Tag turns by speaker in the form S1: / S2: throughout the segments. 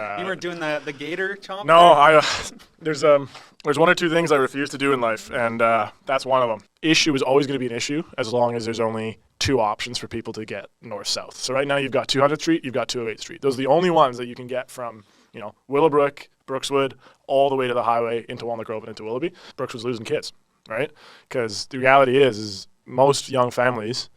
S1: You weren't doing the gator chomp?
S2: No, there's one or two things I refuse to do in life, and that's one of them. Issue is always going to be an issue as long as there's only two options for people to get north-south. So right now you've got 200th Street, you've got 208th Street. Those are the only ones that you can get from, Willowbrook, Brookswood, all the way to the highway into Walnut Grove and into Willoughby. Brookswood's losing kids, right? Because the reality is most young families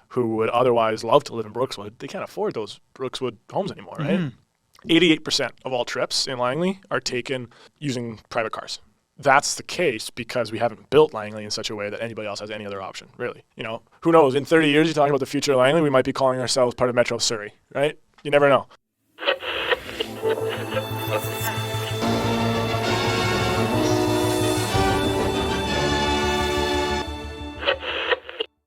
S2: who would otherwise love to live in Brookswood, they can't afford those Brookswood homes anymore, right? Mm-hmm. 88% of all trips in Langley are taken using private cars. That's the case because we haven't built Langley in such a way that anybody else has any other option, really. Who knows? In 30 years, you're talking about the future of Langley, we might be calling ourselves part of Metro Surrey, right? You never know.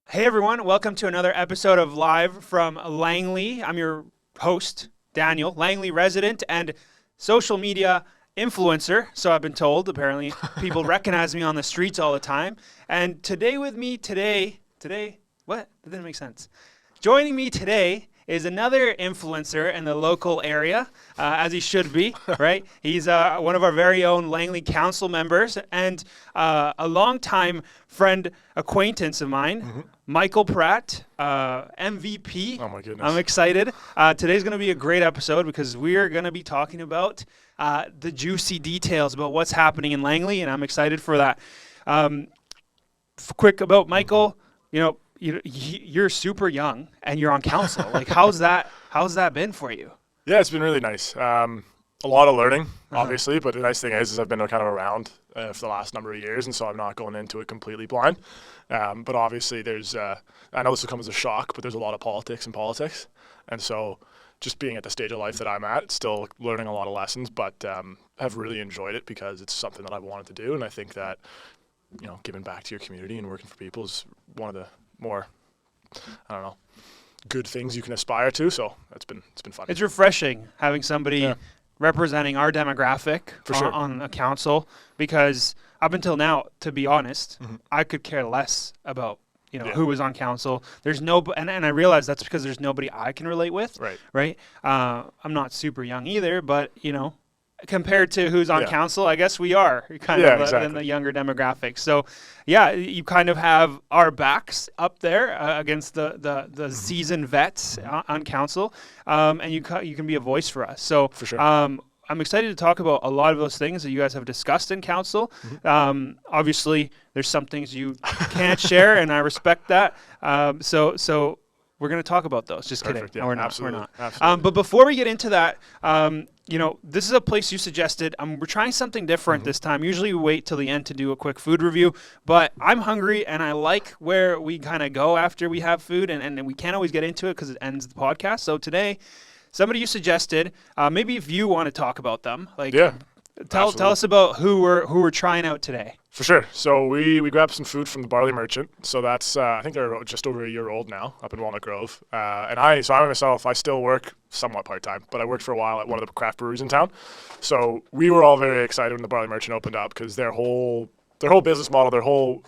S1: Hey everyone, welcome to another episode of Live from Langley. I'm your host, Daniel, Langley resident and social media influencer, so I've been told. Apparently, people recognize me on the streets all the time. And today with me today, what? That didn't make sense. Joining me today is another influencer in the local area, as he should be, right? He's one of our very own Langley Council members and a longtime friend, acquaintance of mine, Michael Pratt, MVP.
S2: Oh my goodness.
S1: I'm excited. Today's going to be a great episode because we're going to be talking about the juicy details about what's happening in Langley, and I'm excited for that. Quick about Michael, you're super young and you're on council. Like, how's that been for you?
S2: Yeah, it's been really nice. A lot of learning, obviously, but the nice thing is I've been kind of around for the last number of years, and so I'm not going into it completely blind. But obviously there's, I know this will come as a shock, but there's a lot of politics in politics. And so just being at the stage of life that I'm at, still learning a lot of lessons, but have really enjoyed it because it's something that I've wanted to do. And I think that, giving back to your community and working for people is one of the more, good things you can aspire to. So it's been fun.
S1: It's refreshing having somebody representing our demographic on a council, because up until now, to be honest, I could care less about who was on council. There's no, and I realize that's because there's nobody I can relate with. Right. I'm not super young either, but compared to who's on council, I guess we are kind of in the younger demographic. So, you kind of have our backs up there against the seasoned vets on council, and you can be a voice for us. So,
S2: for sure.
S1: I'm excited to talk about a lot of those things that you guys have discussed in council. Obviously, there's some things you can't share, and I respect that. So we're going to talk about those. Just
S2: Perfect,
S1: kidding.
S2: Yeah,
S1: We're not.
S2: absolutely.
S1: We're not.
S2: Absolutely.
S1: But before we get into that, this is a place you suggested. We're trying something different this time. Usually we wait till the end to do a quick food review, but I'm hungry and I like where we kind of go after we have food, and we can't always get into it because it ends the podcast. So today, somebody you suggested, maybe if you want to talk about them, tell us about who we're trying out today.
S2: For sure. So we grabbed some food from the Barley Merchant. So that's I think they're just over a year old now, up in Walnut Grove. And I myself, I still work somewhat part-time, but I worked for a while at one of the craft breweries in town. So we were all very excited when the Barley Merchant opened up because their whole business model, their whole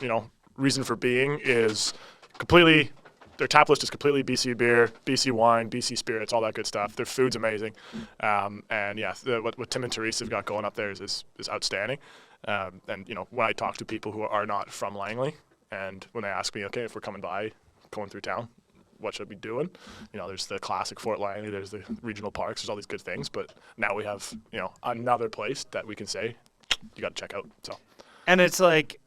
S2: reason for being is completely. Their tap list is completely BC beer, BC wine, BC spirits, all that good stuff. Their food's amazing. What Tim and Therese have got going up there is outstanding. And when I talk to people who are not from Langley, and when they ask me, okay, if we're going through town, what should we be doing? There's the classic Fort Langley, there's the regional parks, there's all these good things. But now we have, another place that we can say, you got to check out. So.
S1: And it's like,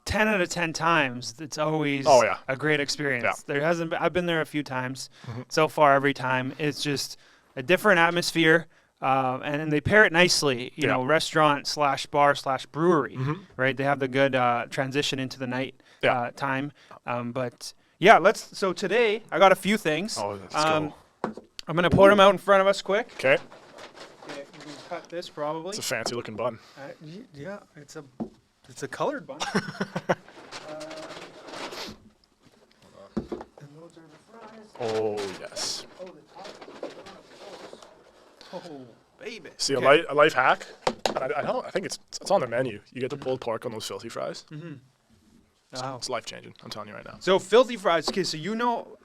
S1: 10 out of 10 times, it's always a great experience. Yeah. There hasn't been, I've been there a few times so far. Every time it's just a different atmosphere, and they pair it nicely. Restaurant / bar / brewery, right? They have the good transition into the night time. So today I got a few things.
S2: Oh, let's go.
S1: I'm gonna pour them out in front of us quick.
S2: Okay.
S1: We can cut this probably.
S2: It's a fancy looking bun.
S1: It's a colored bun. And those are the fries.
S2: Oh, yes.
S1: Oh, the top. Oh, baby.
S2: See, okay. a life hack. I think it's on the menu. You get the pulled pork on those filthy fries.
S1: Wow.
S2: It's life-changing, I'm telling you right now.
S1: So filthy fries. Okay, so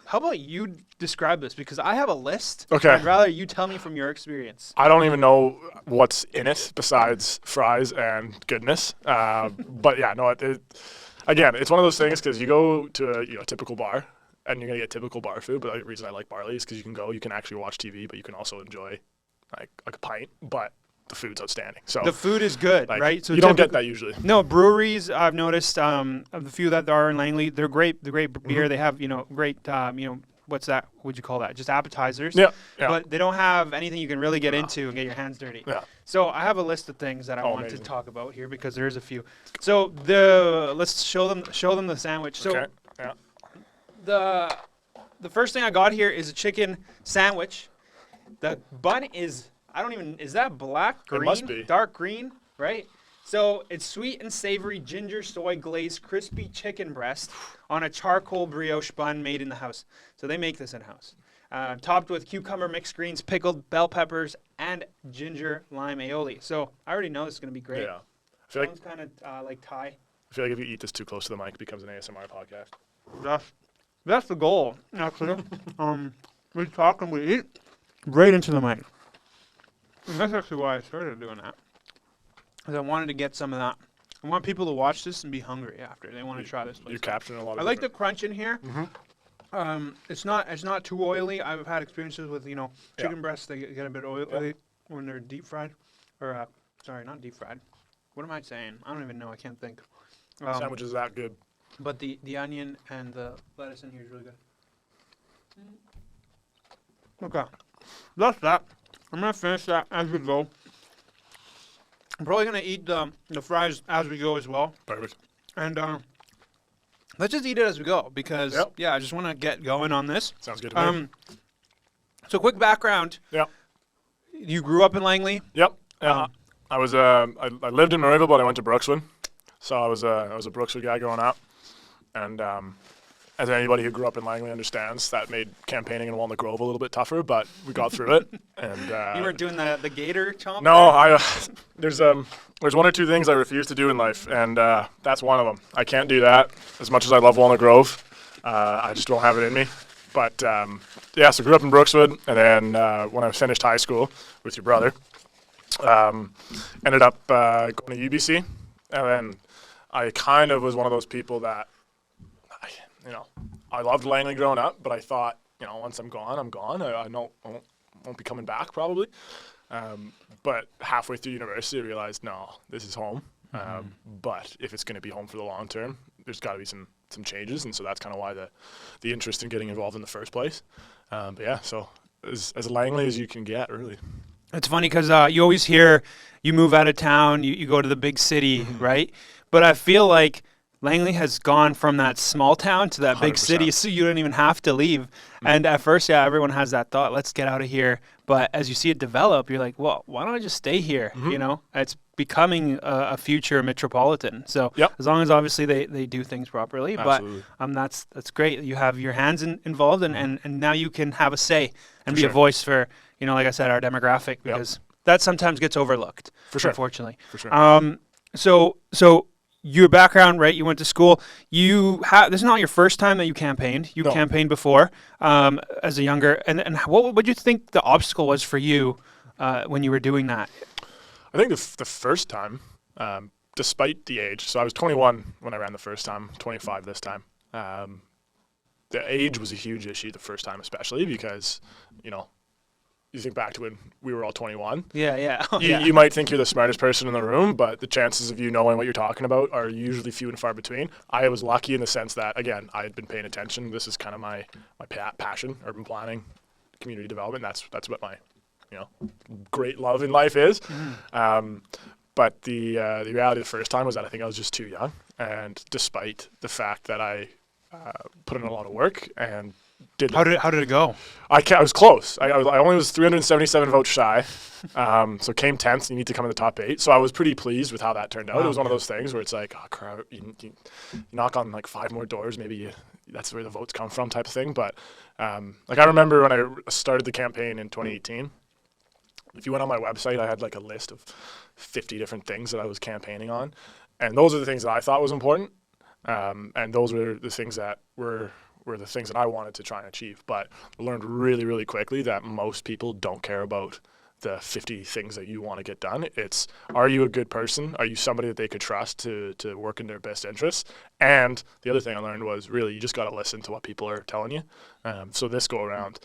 S1: how about you describe this? Because I have a list.
S2: Okay.
S1: I'd rather you tell me from your experience.
S2: I don't even know what's in it besides fries and goodness. But yeah, no, again, it's one of those things because you go to a typical bar and you're going to get typical bar food. But the reason I like Barley is because you can actually watch TV, but you can also enjoy like a pint, but the food's outstanding. So
S1: The food is good,
S2: like,
S1: right? So
S2: you don't get that usually.
S1: No, breweries, I've noticed, of the few that there are in Langley, they're great. They're great beer. They have, great, what's that? What'd you call that? Just appetizers.
S2: Yeah.
S1: But they don't have anything you can really get into and get your hands dirty.
S2: Yeah.
S1: So I have a list of things that I want
S2: amazing.
S1: to talk about here because there's a few. So let's show them the sandwich. So
S2: Okay. Yeah.
S1: the first thing I got here is a chicken sandwich. The bun is, is that black, green?
S2: It must be.
S1: Dark green, right? So it's sweet and savory ginger soy glazed crispy chicken breast on a charcoal brioche bun made in the house. So they make this in-house. Topped with cucumber mixed greens, pickled bell peppers, and ginger lime aioli. So I already know this is going to be great.
S2: Yeah. I feel
S1: Sounds kind of like Thai.
S2: I feel like if you eat this too close to the mic, it becomes an ASMR podcast.
S1: That's the goal, actually. We talk and we eat right into the mic. And that's actually why I started doing that. Because I wanted to get some of that. I want people to watch this and be hungry after. They want to try this place.
S2: You're capturing a lot of
S1: I like the crunch in here. It's not too oily. I've had experiences with chicken breasts. They get a bit oily when they're deep fried, or sorry, not deep fried. What am I saying? I don't even know. I can't think.
S2: sandwich is that good.
S1: But the onion and the lettuce in here is really good. Okay, that's that. I'm gonna finish that as we go. I'm probably gonna eat the fries as we go as well.
S2: Perfect.
S1: And let's just eat it as we go because I just want to get going on this.
S2: Sounds good to me.
S1: So quick background.
S2: Yep.
S1: You grew up in Langley.
S2: Yep. I was I lived in Maryville, but I went to Brookswood. So I was a Brookswood guy growing up, and as anybody who grew up in Langley understands, that made campaigning in Walnut Grove a little bit tougher, but we got through it. And
S1: you weren't doing the gator chomp?
S2: No, there's one or two things I refuse to do in life, and that's one of them. I can't do that. As much as I love Walnut Grove, I just don't have it in me. But so grew up in Brookswood, and then when I finished high school with your brother, ended up going to UBC, and then I kind of was one of those people that, I loved Langley growing up, but I thought, once I'm gone, I'm gone. I won't be coming back probably. But halfway through university, I realized, no, this is home. But if it's going to be home for the long term, there's got to be some changes, and so that's kind of why the interest in getting involved in the first place. So as Langley as you can get, really.
S1: It's funny because you always hear you move out of town, you go to the big city, right? But I feel like Langley has gone from that small town to that big
S2: 100%.
S1: city, so you don't even have to leave. And at first, everyone has that thought, let's get out of here. But as you see it develop, you're like, well, why don't I just stay here? It's becoming a future metropolitan. So as long as obviously they do things properly.
S2: Absolutely.
S1: But that's great. You have your hands involved, and now you can have a say and be a
S2: sure.
S1: voice for, like I said, our demographic, because that sometimes gets overlooked,
S2: For sure.
S1: unfortunately.
S2: For sure.
S1: So your background, right? You went to school. This is not your first time that you campaigned. You campaigned before as a younger. And what would you think the obstacle was for you when you were doing that?
S2: I think the first time, despite the age, so I was 21 when I ran the first time, 25 this time. The age was a huge issue the first time, especially because, you think back to when we were all 21.
S1: Yeah.
S2: You might think you're the smartest person in the room, but the chances of you knowing what you're talking about are usually few and far between. I was lucky in the sense that, again, I had been paying attention. This is kind of my passion, urban planning, community development. That's what my, great love in life is. But the reality the first time was that I think I was just too young. And despite the fact that I put in a lot of work and
S1: How did it go?
S2: I was close. I only was 377 votes shy, so came 10th. You need to come in the top 8. So I was pretty pleased with how that turned out. It was one of those things where it's like, oh, crap, you knock on like 5 more doors, maybe that's where the votes come from, type of thing. But I remember when I started the campaign in 2018. If you went on my website, I had like a list of 50 different things that I was campaigning on, and those are the things that I thought was important. And those were the things that were the things that I wanted to try and achieve. But I learned really, really quickly that most people don't care about the 50 things that you want to get done. It's, are you a good person? Are you somebody that they could trust to work in their best interests? And the other thing I learned was really you just got to listen to what people are telling you. So this go around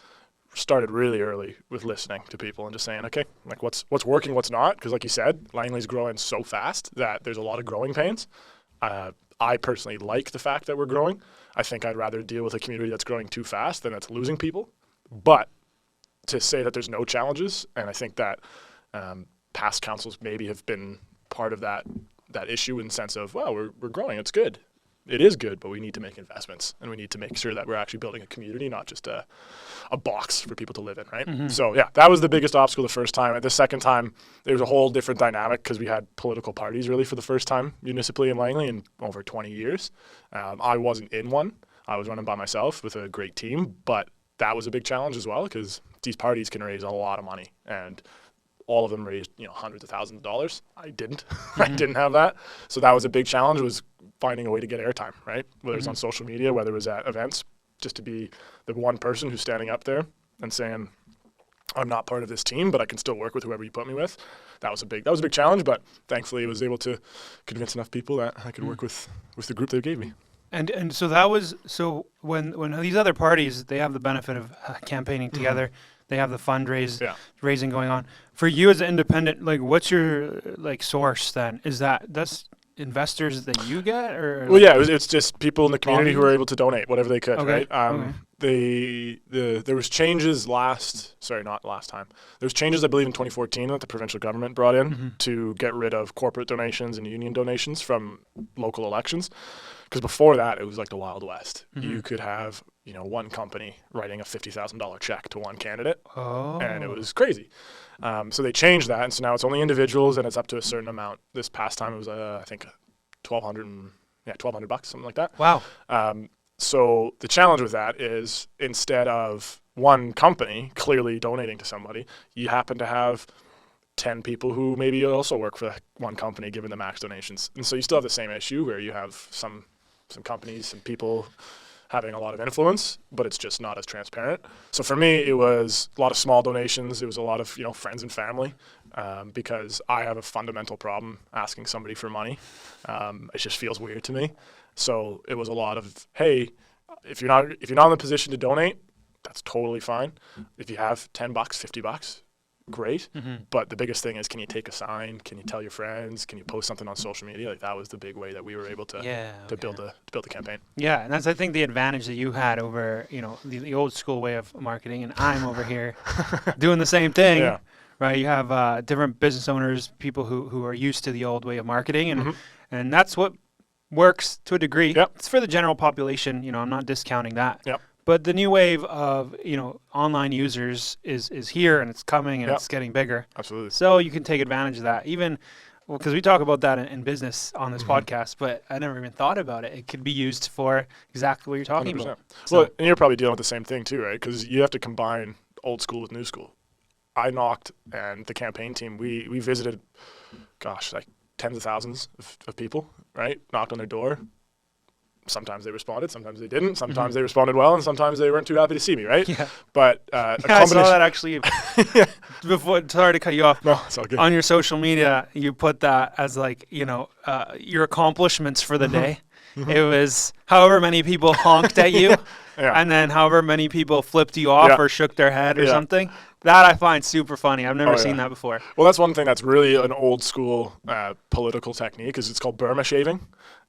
S2: started really early with listening to people and just saying, okay, like what's working, what's not? Because like you said, Langley's growing so fast that there's a lot of growing pains. I personally like the fact that we're growing. I think I'd rather deal with a community that's growing too fast than that's losing people. But to say that there's no challenges, and I think that past councils maybe have been part of that issue in the sense of, well, we're growing, it's good. It is good, but we need to make investments, and we need to make sure that we're actually building a community, not just a box for people to live in, right? Mm-hmm. So, yeah, that was the biggest obstacle the first time. At the second time, there was a whole different dynamic because we had political parties really for the first time municipally in Langley in over 20 years. I wasn't in one. I was running by myself with a great team, but that was a big challenge as well because these parties can raise a lot of money, and all of them raised, hundreds of thousands of dollars. I didn't. Mm-hmm. I didn't have that. So that was a big challenge, was finding a way to get airtime, right? Whether it's on social media, whether it was at events, just to be the one person who's standing up there and saying, I'm not part of this team, but I can still work with whoever you put me with. That was a big challenge, but thankfully I was able to convince enough people that I could work with the group they gave me.
S1: And so that was, so when these other parties, they have the benefit of campaigning together, they have the fundraising going on. For you as an independent, like what's your source then? That's investors that you get, or
S2: well, yeah, it's just people in the community who are able to donate whatever they could, right? There was changes not last time. There was changes, I believe, in 2014 that the provincial government brought in to get rid of corporate donations and union donations from local elections. Because before that, it was like the Wild West. Mm-hmm. You could have, one company writing a $50,000 check to one candidate, and it was crazy. So they changed that, and so now it's only individuals, and it's up to a certain amount. This past time, it was I think $1,200, something like that.
S1: Wow.
S2: So the challenge with that is instead of one company clearly donating to somebody, you happen to have 10 people who maybe also work for one company giving the max donations. And so you still have the same issue where you have some companies, some people having a lot of influence, but it's just not as transparent. So for me, it was a lot of small donations. It was a lot of, friends and family, because I have a fundamental problem asking somebody for money. It just feels weird to me. So it was a lot of, hey, if you're not in the position to donate, that's totally fine. If you have $10, $50, great. Mm-hmm. But the biggest thing is, can you take a sign? Can you tell your friends? Can you post something on social media? Like that was the big way that we were able to build the campaign.
S1: Yeah, and that's I think the advantage that you had over the old school way of marketing, and I'm over here doing the same thing. Yeah. Right, you have different business owners, people who are used to the old way of marketing, and that's what works to a degree.
S2: Yep.
S1: It's for the general population. I'm not discounting that.
S2: Yep.
S1: But the new wave of online users is here, and it's coming, and it's getting bigger.
S2: Absolutely.
S1: So you can take advantage of that. Even because we talk about that in business on this podcast, but I never even thought about it. It could be used for exactly what you're talking
S2: 100%.
S1: about.
S2: Well, and you're probably dealing with the same thing too, right? Because you have to combine old school with new school. I knocked, and the campaign team, we visited, like tens of thousands of people, right? Knocked on their door. Sometimes they responded, sometimes they didn't. Sometimes they responded well, and sometimes they weren't too happy to see me, right?
S1: Yeah.
S2: But
S1: I saw that actually. Before, sorry to cut you off.
S2: No, it's all good.
S1: On your social media, you put that as your accomplishments for the day. Mm-hmm. It was however many people honked at you, and then however many people flipped you off or shook their head or something. That I find super funny. I've never seen that before.
S2: Well, that's one thing that's really an old school political technique, is it's called Burma shaving.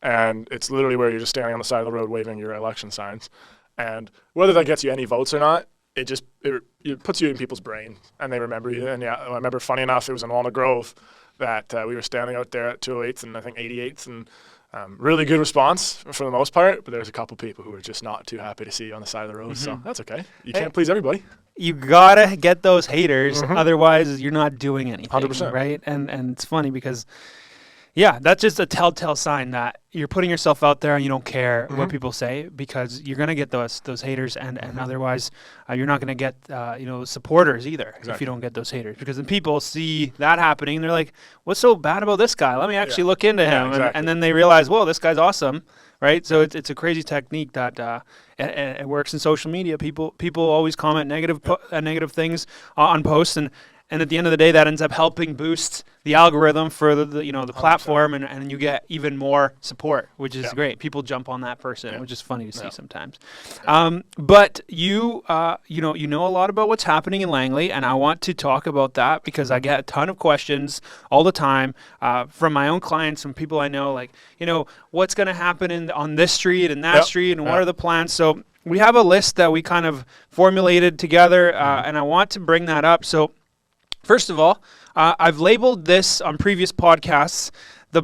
S2: And it's literally where you're just standing on the side of the road waving your election signs. And whether that gets you any votes or not, it puts you in people's brain, and they remember you. And I remember, funny enough, it was in Walnut Grove that we were standing out there at 208th and I think 88th, and really good response for the most part, but there's a couple people who were just not too happy to see you on the side of the road. So that's okay. You can't please everybody.
S1: You gotta get those haters, otherwise you're not doing anything.
S2: 100%.
S1: Right? And it's funny because Yeah, that's just a telltale sign that you're putting yourself out there and you don't care what people say, because you're going to get those haters, and otherwise you're not going to get supporters either if you don't get those haters, because then people see that happening and they're like, what's so bad about this guy? Let me actually look into him. And then they realize, whoa, this guy's awesome, right? So it's a crazy technique that it works in social media. People always comment negative things on posts, and at the end of the day, that ends up helping boost the algorithm for the platform, and you get even more support, which is great. People jump on that person, which is funny to see sometimes. But you know a lot about what's happening in Langley, and I want to talk about that because I get a ton of questions all the time from my own clients, from people I know, like, what's going to happen on this street and that street, and what are the plans? So we have a list that we kind of formulated together, and I want to bring that up. So first of all, I've labeled this on previous podcasts, the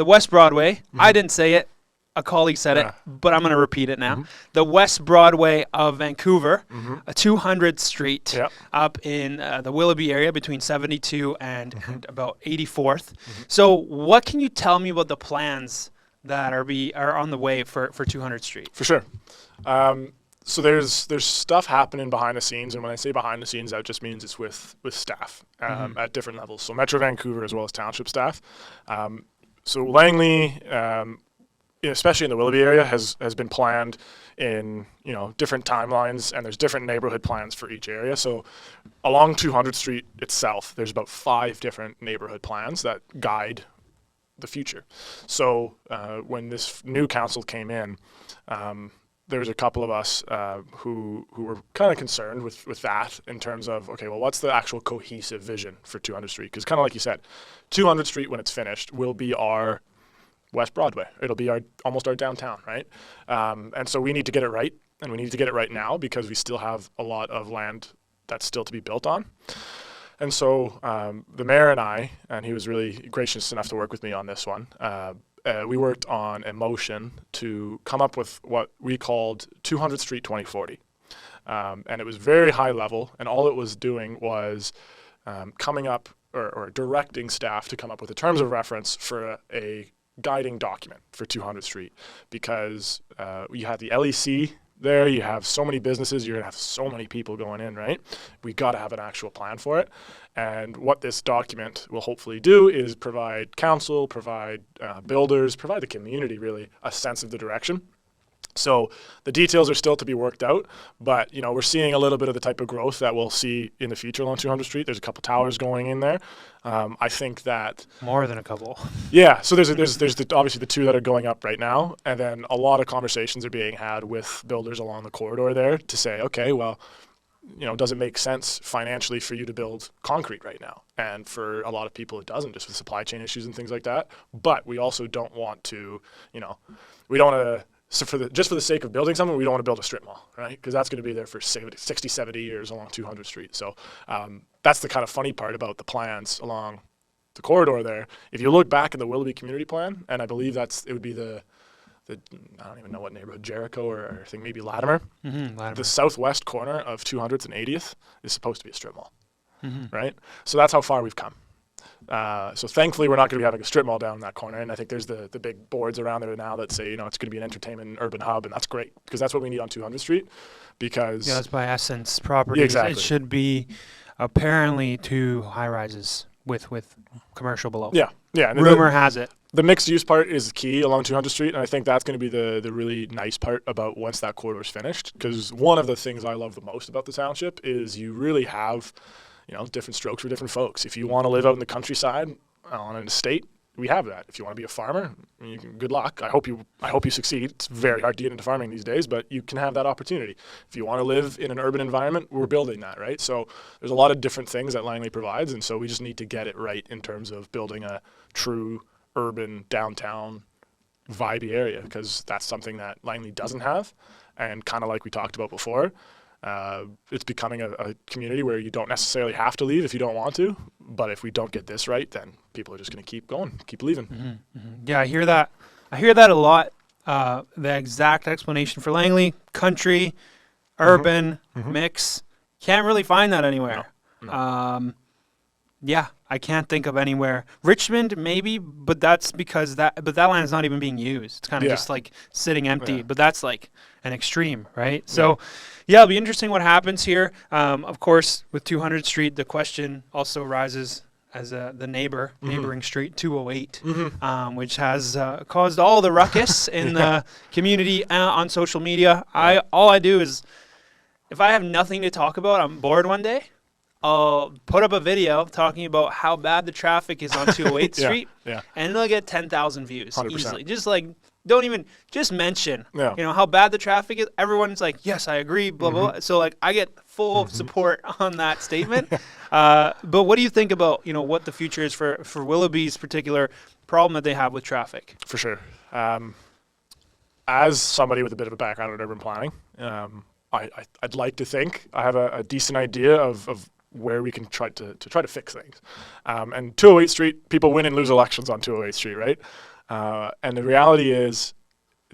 S1: West Broadway. I didn't say it. A colleague said it, but I'm going to repeat it now. The West Broadway of Vancouver, 200th Street, up in the Willoughby area between 72 and about 84th. So what can you tell me about the plans that are on the way for 200th Street?
S2: For sure. So there's stuff happening behind the scenes, and when I say behind the scenes, that just means it's with staff at different levels. So Metro Vancouver as well as township staff. So Langley, especially in the Willoughby area, has been planned in different timelines, and there's different neighborhood plans for each area. So along 200th Street itself, there's about 5 different neighborhood plans that guide the future. So when this new council came in, there was a couple of us who were kind of concerned with that in terms of, okay, well, what's the actual cohesive vision for 200th Street? Because kind of like you said, 200th Street, when it's finished, will be our West Broadway. It'll be almost our downtown, right? And so we need to get it right, and we need to get it right now because we still have a lot of land that's still to be built on. And so the mayor and I, and he was really gracious enough to work with me on this one, we worked on a motion to come up with what we called 200th Street 2040. And it was very high level, and all it was doing was coming up or directing staff to come up with the terms of reference for a guiding document for 200th Street, because you have the LEC there, you have so many businesses, you're going to have so many people going in, right? We got to have an actual plan for it. And what this document will hopefully do is provide council, provide builders, provide the community really a sense of the direction. So the details are still to be worked out, but we're seeing a little bit of the type of growth that we'll see in the future along 200th Street. There's a couple towers going in there. I think that
S1: more than a couple.
S2: Yeah. So there's obviously the 2 that are going up right now, and then a lot of conversations are being had with builders along the corridor there to say, okay, well, does it make sense financially for you to build concrete right now? And for a lot of people, it doesn't, just with supply chain issues and things like that. But we also don't want to, we don't want to. So for the sake of building something, we don't want to build a strip mall, right? Because that's going to be there for 60, 70 years along 200th Street. So that's the kind of funny part about the plans along the corridor there. If you look back in the Willoughby Community Plan, and I believe it would be the I don't even know what neighborhood, Jericho or I think maybe Latimer. Latimer. The southwest corner of 200th and 80th is supposed to be a strip mall, right? So that's how far we've come. So thankfully, we're not going to be having a strip mall down in that corner. And I think there's the big boards around there now that say, it's going to be an entertainment and urban hub. And that's great because that's what we need on 200th Street. Because
S1: that's by Essence Properties.
S2: Exactly.
S1: It should be apparently 2 high-rises with commercial below.
S2: Yeah. And
S1: Rumor has it.
S2: The mixed use part is key along 200th Street. And I think that's going to be the really nice part about once that corridor is finished. Because one of the things I love the most about the township is you really have different strokes for different folks. If you want to live out in the countryside on an estate, we have that. If you want to be a farmer, good luck. I hope you succeed. It's very hard to get into farming these days, but you can have that opportunity. If you want to live in an urban environment, we're building that, right? So there's a lot of different things that Langley provides, and so we just need to get it right in terms of building a true urban downtown vibey area, because that's something that Langley doesn't have. And kind of like we talked about before, it's becoming a community where you don't necessarily have to leave if you don't want to, but if we don't get this right, then people are just going to keep going, keep leaving.
S1: Yeah, I hear that a lot. The exact explanation for Langley: country, urban, mix. Can't really find that anywhere.
S2: No.
S1: Yeah, I can't think of anywhere. Richmond, maybe, but that's because that land is not even being used. It's kind of just like sitting empty.
S2: Yeah.
S1: But that's like an extreme, right? So, yeah, it'll be interesting what happens here. Of course, with 200th Street, the question also arises as the neighboring street, 208, which has caused all the ruckus in the community on social media. All I do is, if I have nothing to talk about, I'm bored one day, I'll put up a video talking about how bad the traffic is on 208th Street, and it'll get 10,000 views
S2: 100%.
S1: easily. Just like, don't even, just mention,
S2: you
S1: know, how bad the traffic is. Everyone's like, yes, I agree, blah, blah, blah. So, like, I get full support on that statement. But what do you think about, what the future is for Willoughby's particular problem that they have with traffic?
S2: For sure. As somebody with a bit of a background in urban planning, I'd like to think I have a decent idea of where we can try to fix things. And 208th Street, people win and lose elections on 208th Street, right? And the reality is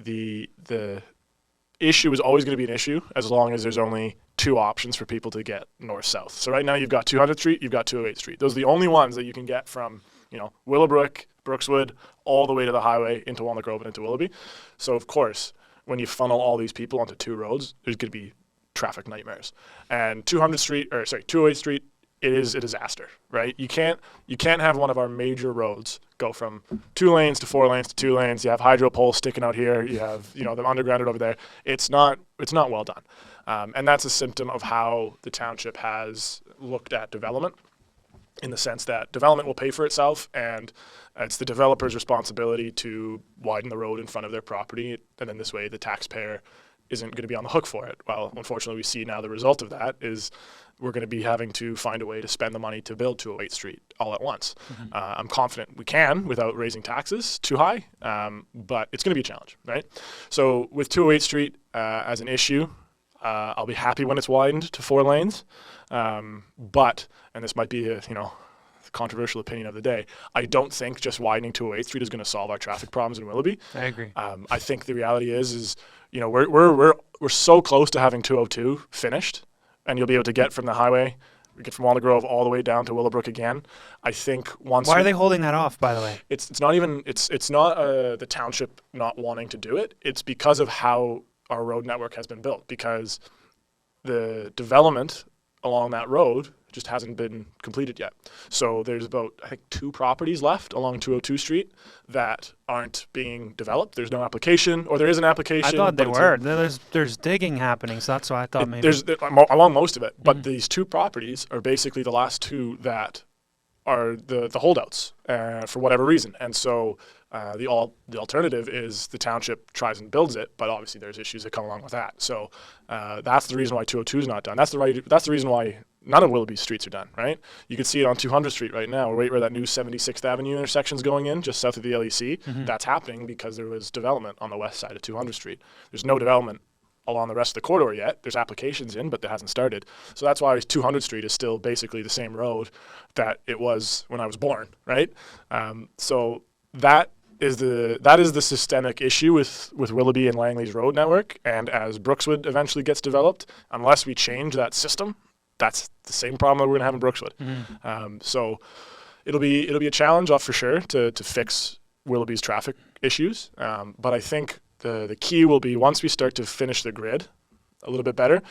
S2: the issue is always going to be an issue as long as there's only two options for people to get north-south. So right now you've got 200th Street, you've got 208th Street. Those are the only ones that you can get from, Willowbrook, Brookswood, all the way to the highway into Walnut Grove and into Willoughby. So of course, when you funnel all these people onto two roads, there's going to be traffic nightmares. And 208th Street, it is a disaster, right? You can't have one of our major roads go from 2 lanes to 4 lanes to 2 lanes. You have hydro poles sticking out here. You have, them undergrounded over there. It's not well done. And that's a symptom of how the township has looked at development, in the sense that development will pay for itself, and it's the developer's responsibility to widen the road in front of their property, and then this way the taxpayer isn't going to be on the hook for it. Well, unfortunately, we see now the result of that is we're going to be having to find a way to spend the money to build 208th Street all at once. I'm confident we can without raising taxes too high, but it's going to be a challenge, right? So with 208th Street as an issue, I'll be happy when it's widened to 4 lanes, but, and this might be a controversial opinion of the day, I don't think just widening 208th Street is going to solve our traffic problems in Willoughby.
S1: I agree.
S2: I think the reality is we're so close to having 202 finished, and you'll be able to get from the highway, get from Walnut Grove all the way down to Willowbrook again. I think once.
S1: Why are they holding that off, by the way?
S2: It's not the township not wanting to do it. It's because of how our road network has been built, because the development along that road just hasn't been completed yet. So there's about, I think, 2 properties left along 202 Street that aren't being developed. There's no application, or there is an application.
S1: I thought they were. There's digging happening, so that's why I thought maybe.
S2: There's along most of it, but these 2 properties are basically the last 2 that are the holdouts for whatever reason. And so the alternative is the township tries and builds it, but obviously there's issues that come along with that. So that's the reason why 202 is not done. That's the reason why none of Willoughby's streets are done, right? You can see it on 200th Street right now, right where that new 76th Avenue intersection is going in, just south of the LEC. That's happening because there was development on the west side of 200th Street. There's no development along the rest of the corridor yet. There's applications in, but it hasn't started. So that's why 200th Street is still basically the same road that it was when I was born, right? So that is the systemic issue with Willoughby and Langley's road network. And as Brookswood eventually gets developed, unless we change that system, that's the same problem that we're going to have in Brookswood. So it'll be a challenge for sure to fix Willoughby's traffic issues. But I think the key will be, once we start to finish the grid a little bit better,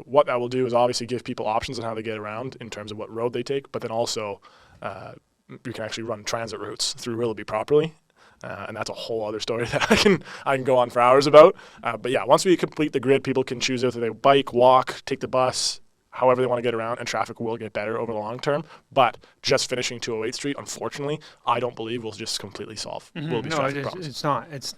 S2: what that will do is obviously give people options on how they get around in terms of what road they take, but then also we can actually run transit routes through Willoughby properly. And that's a whole other story that I can go on for hours about. But yeah, once we complete the grid, people can choose whether they bike, walk, take the bus, however they want to get around, and traffic will get better over the long term. But just finishing 208th Street, unfortunately, I don't believe will just completely solve Willoughby's traffic problems.
S1: It's not. It's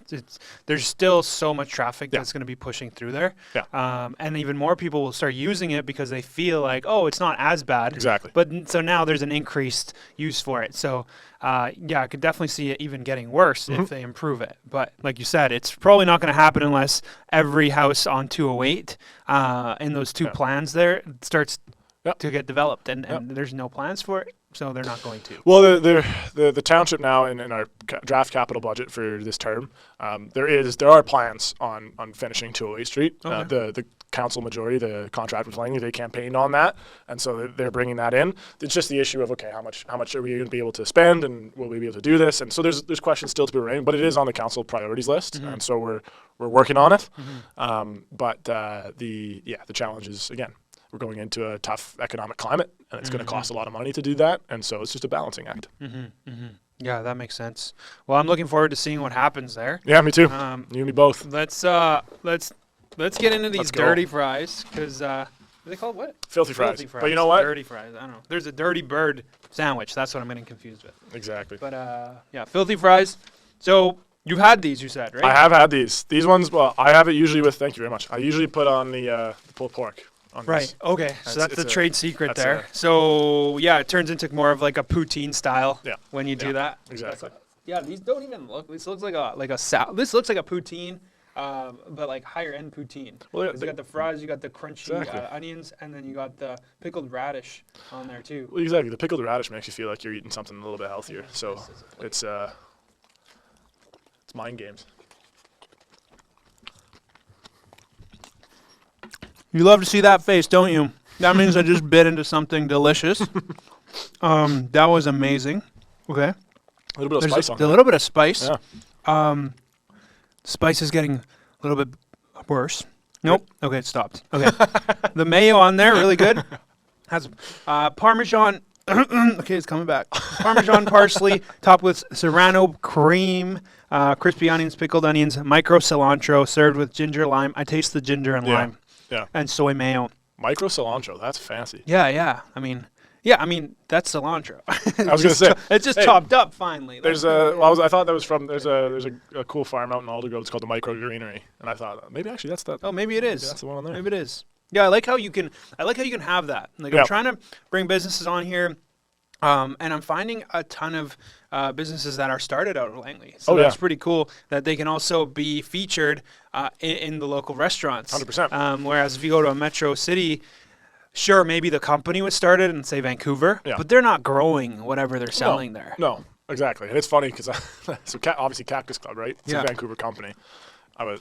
S1: there's still so much traffic that's going to be pushing through there.
S2: Yeah.
S1: And even more people will start using it because they feel like, oh, it's not as bad.
S2: Exactly.
S1: But so now there's an increased use for it. So yeah, I could definitely see it even getting worse if they improve it. But like you said, it's probably not going to happen unless every house on 208 in those 2 plans there starts to get developed, and there's no plans for it so they're not going to.
S2: Well, the township now in our draft capital budget for this term, there are plans on finishing 208 Street.
S1: Okay.
S2: The council majority, the contract with Langley, they campaigned on that, and so they're bringing that in. It's just the issue of, okay, how much are we going to be able to spend, and will we be able to do this? And so there's questions still to be raised, but it is on the council priorities list, and so we're working on it. But the challenge is, again, we're going into a tough economic climate, and it's going to cost a lot of money to do that, and so it's just a balancing act.
S1: Yeah, that makes sense. Well, I'm looking forward to seeing what happens there.
S2: Yeah, me too. You and me both.
S1: Let's get into these dirty fries, because are they called what?
S2: Filthy fries. But you know what?
S1: Dirty fries. I don't know. There's a dirty bird sandwich. That's what I'm getting confused with.
S2: Exactly.
S1: But yeah, filthy fries. So you've had these, you said, right?
S2: I have had these. These ones, well, I have it usually with, thank you very much. I usually put on the pulled pork.
S1: Right. Okay. So that's the trade secret there. So yeah, it turns into more of like a poutine style.
S2: Yeah.
S1: When you do that.
S2: Exactly.
S1: Yeah. These don't even look. This looks like this looks like a poutine, but like higher end poutine.
S2: Well,
S1: you got the fries, you got the crunchy onions, and then you got the pickled radish on there too.
S2: Well, exactly. The pickled radish makes you feel like you're eating something a little bit healthier. So it's mind games.
S1: You love to see that face, don't you? That means I just bit into something delicious. That was amazing. Okay.
S2: A little bit of spice on
S1: there. A little bit of spice.
S2: Yeah.
S1: Spice is getting a little bit worse. Nope. Okay, it stopped. Okay. The mayo on there, really good. Has Parmesan. Okay, it's coming back. Parmesan parsley, topped with serrano cream, crispy onions, pickled onions, micro cilantro, served with ginger lime. I taste the ginger and lime.
S2: Yeah.
S1: And soy mayo.
S2: Micro cilantro, that's fancy.
S1: Yeah. I mean, that's cilantro.
S2: I was gonna say
S1: it's just chopped up finely.
S2: There's I thought that was from there's a cool farm out in Aldergrove. It's called the Micro Greenery, and I thought maybe actually that's that.
S1: Oh, maybe it is.
S2: Maybe that's the one on there.
S1: Maybe it is. Yeah, I like how you can have that. Like I'm trying to bring businesses on here, and I'm finding a ton of businesses that are started out of Langley. So that's pretty cool that they can also be featured in the local restaurants.
S2: 100%.
S1: Whereas if you go to a metro city, sure, maybe the company was started in, say, Vancouver, but they're not growing whatever they're selling there.
S2: No, exactly. And it's funny because obviously Cactus Club, right? It's a Vancouver company. A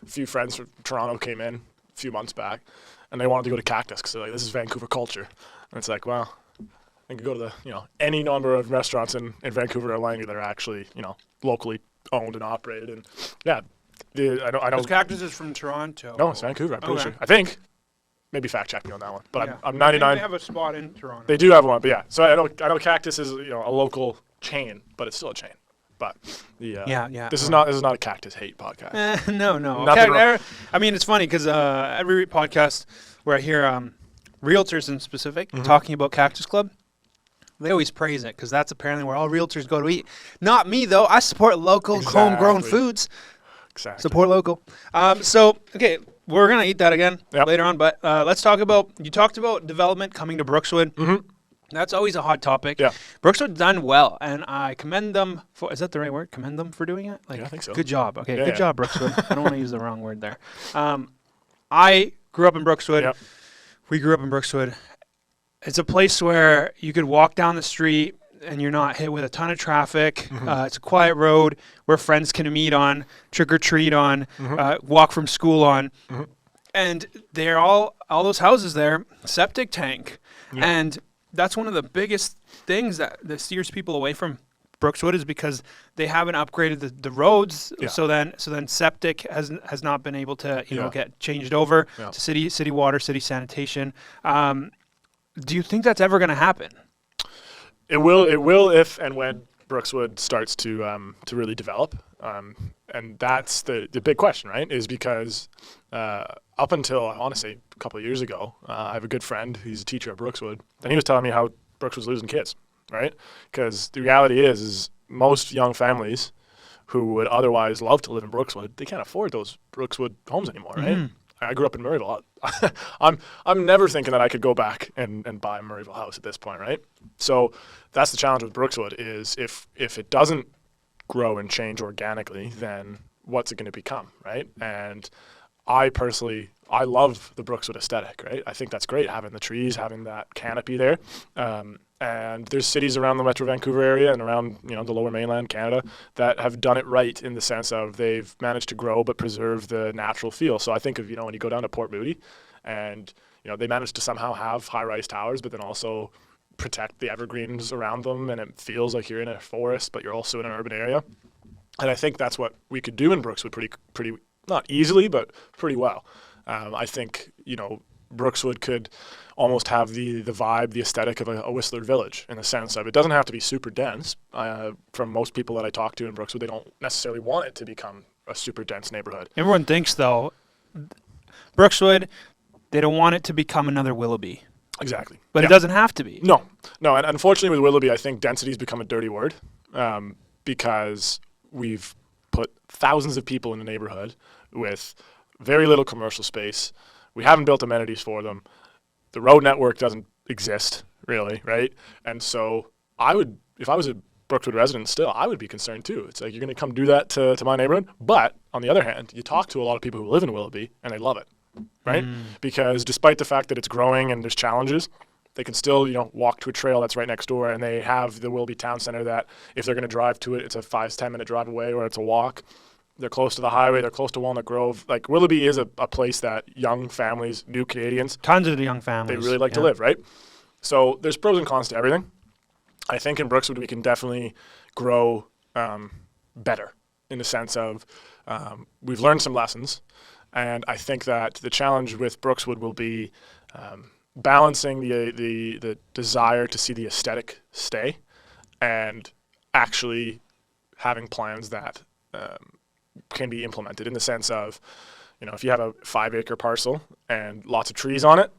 S2: few friends from Toronto came in a few months back, and they wanted to go to Cactus because they're like, this is Vancouver culture. And it's like, well, I could go to any number of restaurants in Vancouver or Langley that are actually, locally owned and operated. And yeah, I know.
S1: Cactus is from Toronto.
S2: No, it's Vancouver, I'm pretty sure. I think. Maybe fact check me on that one, but I'm 99.
S1: They have a spot in Toronto.
S2: They do have one, but yeah. So I know Cactus is a local chain, but it's still a chain. But this is not a Cactus hate podcast.
S1: No. I mean, it's funny because every podcast where I hear realtors in specific talking about Cactus Club, they always praise it because that's apparently where all realtors go to eat. Not me though. I support local, homegrown foods.
S2: Exactly.
S1: Support local. So okay. We're going to eat that again later on, but let's talk about, you talked about development coming to Brookswood. That's always a hot topic.
S2: Yeah.
S1: Brookswood's done well, and I commend them for, is that the right word? Commend them for doing it?
S2: I think so.
S1: Good job. Okay, good job, Brookswood. I don't want to use the wrong word there. I grew up in Brookswood.
S2: Yep.
S1: We grew up in Brookswood. It's a place where you could walk down the street and you're not hit with a ton of traffic. It's a quiet road where friends can meet on, trick or treat on, walk from school on. And they're all those houses there, septic tank. And that's one of the biggest things that steers people away from Brookswood is because they haven't upgraded the roads. So then septic has not been able to get changed over to city water, city sanitation. Do you think that's ever going to happen?
S2: It will if and when Brookswood starts to really develop, and that's the big question, right? Is because up until I want to say a couple of years ago, I have a good friend. He's a teacher at Brookswood, and he was telling me how Brookswood's losing kids, right? Because the reality is most young families who would otherwise love to live in Brookswood, they can't afford those Brookswood homes anymore, right? I grew up in Murrayville. I'm never thinking that I could go back and buy a Murrayville house at this point, right? So that's the challenge with Brookswood is if it doesn't grow and change organically, then what's it going to become, right? And I love the Brookswood aesthetic, right? I think that's great, having the trees, having that canopy there. And there's cities around the Metro Vancouver area and around, the lower mainland Canada that have done it right in the sense of they've managed to grow but preserve the natural feel. So I think of, when you go down to Port Moody and, they managed to somehow have high-rise towers, but then also protect the evergreens around them, and it feels like you're in a forest, but you're also in an urban area. And I think that's what we could do in Brookswood pretty not easily, but pretty well. I think, Brookswood could almost have the vibe, the aesthetic of a Whistler village, in the sense of it doesn't have to be super dense. From most people that I talk to in Brookswood, they don't necessarily want it to become a super dense neighborhood.
S1: Everyone thinks, though, Brookswood, they don't want it to become another Willoughby.
S2: Exactly.
S1: But it doesn't have to be.
S2: No. And unfortunately with Willoughby, I think density has become a dirty word because we've put thousands of people in the neighborhood with very little commercial space. We haven't built amenities for them. The road network doesn't exist, really, right? And so if I was a Brookswood resident still, I would be concerned too. It's like, you're going to come do that to my neighborhood? But on the other hand, you talk to a lot of people who live in Willoughby and they love it. Right? Because despite the fact that it's growing and there's challenges, they can still, walk to a trail that's right next door, and they have the Willoughby Town Center that if they're going to drive to it, it's a 5-10 minute drive away, or it's a walk. They're close to the highway. They're close to Walnut Grove. Like, Willoughby is a place that young families, new Canadians,
S1: tons of the young families,
S2: they really like to live, right? So there's pros and cons to everything. I think in Brookswood we can definitely grow better in the sense of we've learned some lessons. And I think that the challenge with Brookswood will be balancing the desire to see the aesthetic stay and actually having plans that can be implemented, in the sense of, if you have a 5-acre parcel and lots of trees on it,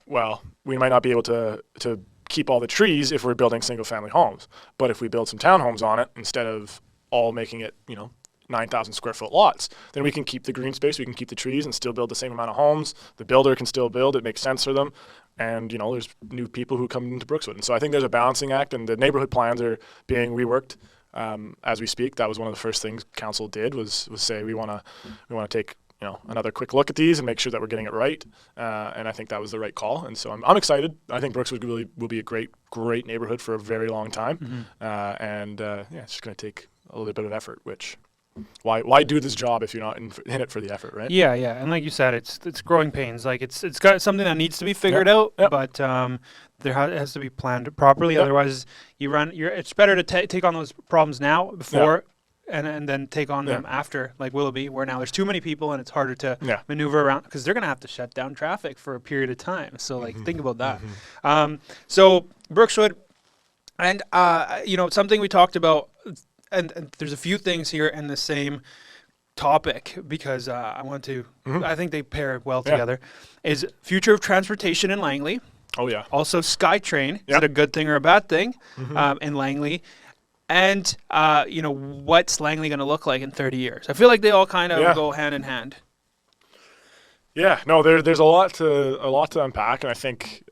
S2: well, we might not be able to keep all the trees if we're building single-family homes. But if we build some townhomes on it, instead of all making it, 9,000 square foot lots, then we can keep the green space, we can keep the trees and still build the same amount of homes. The builder can still build, it makes sense for them. And, there's new people who come into Brookswood. And so I think there's a balancing act, and the neighborhood plans are being reworked as we speak. That was one of the first things council did was say, we want to take, another quick look at these and make sure that we're getting it right. And I think that was the right call. And so I'm excited. I think Brookswood really will be a great neighborhood for a very long time. It's just going to take a little bit of effort, which... Why do this job if you're not in it for the effort, right?
S1: Yeah, and like you said, it's growing pains. Like it's got something that needs to be figured out, but there has to be planned properly. Otherwise, it's better to take on those problems now before, and then take on them after, like Willoughby, where now there's too many people and it's harder to maneuver around because they're gonna have to shut down traffic for a period of time. So think about that. So Brookswood, and something we talked about. And there's a few things here in the same topic because I think they pair well together, is future of transportation in Langley.
S2: Oh, yeah.
S1: Also SkyTrain. Is it a good thing or a bad thing in Langley? And, what's Langley going to look like in 30 years? I feel like they all kind of go hand in hand.
S2: Yeah, no, there's a lot to unpack. And I think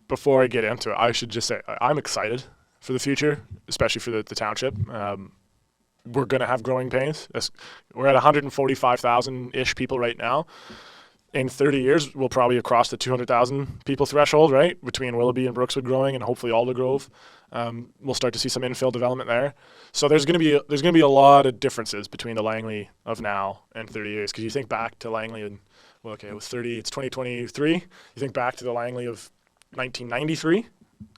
S2: before I get into it, I should just say I'm excited for the future, especially for the township. We're going to have growing pains. We're at 145,000-ish people right now. In 30 years, we'll probably have crossed the 200,000 people threshold, right? Between Willoughby and Brookswood growing, and hopefully Aldergrove. We'll start to see some infill development there. So there's going to be a lot of differences between the Langley of now and 30 years. Because you think back to Langley it was 30. It's 2023. You think back to the Langley of 1993.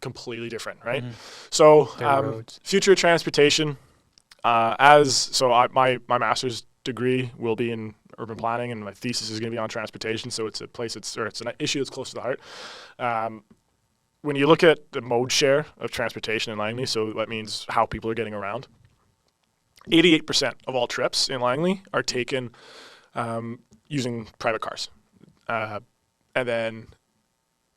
S2: Completely different, right? So future transportation, my master's degree will be in urban planning, and my thesis is going to be on transportation. So it's it's an issue that's close to the heart. When you look at the mode share of transportation in Langley, so that means how people are getting around, 88% of all trips in Langley are taken using private cars. And then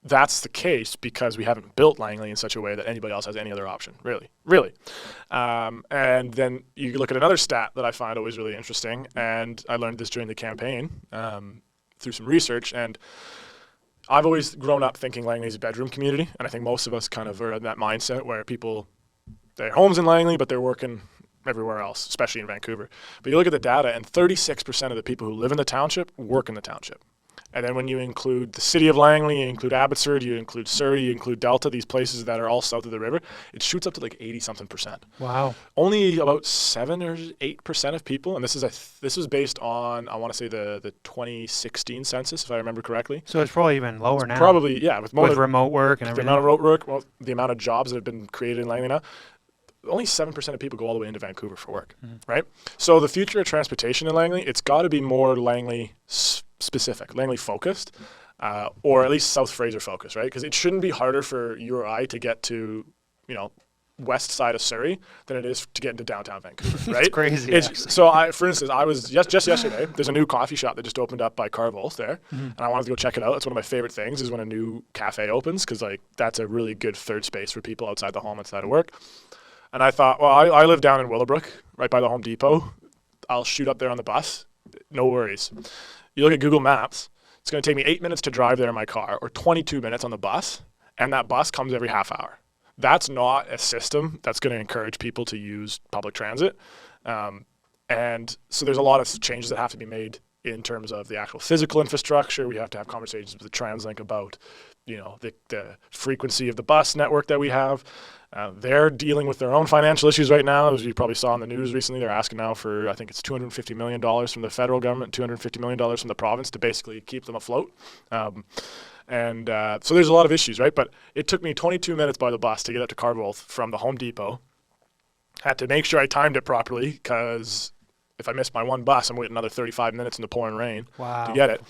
S2: that's the case because we haven't built Langley in such a way that anybody else has any other option, really. And then you look at another stat that I find always really interesting, and I learned this during the campaign through some research, and I've always grown up thinking Langley's a bedroom community, and I think most of us kind of are in that mindset where their home's in Langley, but they're working everywhere else, especially in Vancouver. But you look at the data, and 36% of the people who live in the township work in the township. And then when you include the city of Langley, you include Abbotsford, you include Surrey, you include Delta, these places that are all south of the river, it shoots up to like 80-something%.
S1: Wow.
S2: Only about 7 or 8% of people, and this is based on, I want to say the 2016 census, if I remember correctly.
S1: So it's probably even lower now.
S2: Probably, yeah. With
S1: remote work and
S2: the
S1: everything.
S2: amount of remote work, well, the amount of jobs that have been created in Langley now, only 7% of people go all the way into Vancouver for work, right? So the future of transportation in Langley, it's got to be more Langley specific, Langley focused, or at least South Fraser focused, right? Because it shouldn't be harder for you or I to get to, west side of Surrey than it is to get into downtown Vancouver, right?
S1: It's crazy.
S2: So for instance, I was just yesterday, there's a new coffee shop that just opened up by 𝐿𝐴 there, and I wanted to go check it out. It's one of my favorite things is when a new cafe opens, because that's a really good third space for people outside the home, outside of work. And I thought, well, I live down in Willowbrook, right by the Home Depot. I'll shoot up there on the bus. No worries. You look at Google Maps, it's going to take me 8 minutes to drive there in my car, or 22 minutes on the bus, and that bus comes every half hour. That's not a system that's going to encourage people to use public transit. And so there's a lot of changes that have to be made in terms of the actual physical infrastructure. We have to have conversations with the TransLink about, the frequency of the bus network that we have. They're dealing with their own financial issues right now. As you probably saw in the news recently, they're asking now for, I think it's $250 million from the federal government, $250 million from the province to basically keep them afloat. So there's a lot of issues, right? But it took me 22 minutes by the bus to get up to 𝐿𝐴 from the Home Depot. Had to make sure I timed it properly, because if I missed my one bus, I'm waiting another 35 minutes in the pouring rain to get it.